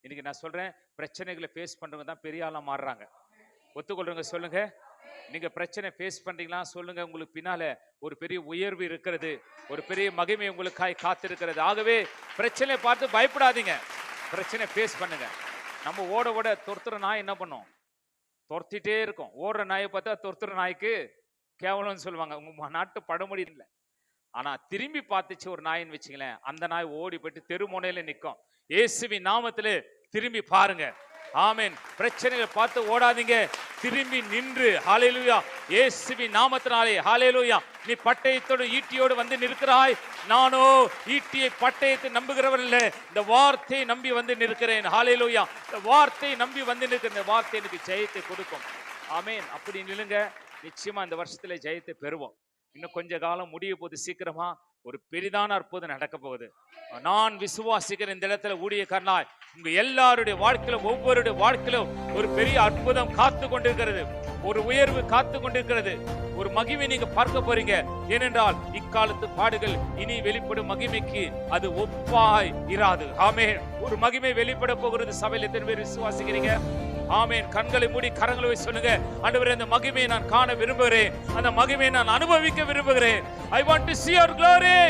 இன்னைக்கு நான் சொல்றேன், பிரச்சனைகளை ஃபேஸ் பண்றவங்க தான் பெரிய ஆளா மாறுறாங்க. ஒத்துக்கொள்றவங்க சொல்லுங்க. நீங்க பிரச்சனை ஃபேஸ் பண்றீங்களா சொல்லுங்க. உங்களுக்கு பின்னால ஒரு பெரிய உயர்வு இருக்கிறது, ஒரு பெரிய மகிமை உங்களுக்காய் காத்திருக்கிறது. ஆகவே பிரச்சனையை பார்த்து பயப்படாதீங்க, பிரச்சனை ஃபேஸ் பண்ணுங்க. நம்ம ஓட ஓட துரத்துற நாய் என்ன பண்ணும்? துரத்திட்டே இருக்கும். ஓடுற நாயை பார்த்தா துரத்துற நாய்க்கு கேவலம்னு சொல்லுவாங்க. உங்க நாட்டு பழமொழி இல்லை. ஆனா திரும்பி பார்த்துச்சு ஒரு நாயின்னு வச்சுங்களேன், அந்த நாய் ஓடி போயிட்டு தெரு முனையில நிற்கும். இயேசுவின் நாமத்திலே திரும்பி பாருங்க. ஆமென். பிரச்சனைகளை பார்த்து ஓடாதீங்க, திரும்பி நின்று ஹல்லேலூயா, இயேசுவின் நாமத்தினாலே ஹல்லேலூயா. நீ பட்டயத்தோடு ஈட்டியோடு வந்து நிற்கிறாய், நானோ ஈட்டியை பட்டயத்தை நம்புகிறவர் இல்லை, இந்த வார்த்தையை நம்பி வந்து நிற்கிறேன். ஹல்லேலூயா. இந்த வார்த்தையை நம்பி வந்து நிற்கிற இந்த வார்த்தை எனக்கு ஜெயத்தை கொடுக்கும். ஆமென். அப்படி நில்லுங்க, நிச்சயமா இந்த வருஷத்துல ஜெயத்தை பெறுவோம். இன்னும் கொஞ்ச காலம் முடிய போது, சீக்கிரமா ஒரு பெரிதான அற்புதம் நடக்க போகுது. நான் விசுவாசிக்கிற இந்த இடத்துல ஊழியக்காரனாய் உங்க எல்லாருடைய வாழ்க்கையிலும், ஒவ்வொருடைய வாழ்க்கையிலும் ஒரு பெரிய அற்புதம் காத்து கொண்டிருக்கிறது, ஒரு உயர்வு காத்து கொண்டிருக்கிறது, ஒரு மகிமை நீங்க பார்க்க போறீங்க. ஏனென்றால் இக்காலத்து பாடுகள் இனி வெளிப்படும் மகிமைக்கு அது ஒப்பாய் இராது. ஆமென். ஒரு மகிமை வெளிப்பட போகிறது. சபையில் எத்தனை பேர் விசுவாசிக்கிறீங்க? ஆமென். கண்களை மூடி கரங்களை சொல்லுங்க, ஆண்டவரே அந்த மகிமையை நான் காண விரும்புகிறேன், அந்த மகிமையை நான் அனுபவிக்க விரும்புகிறேன். I want to see your glory.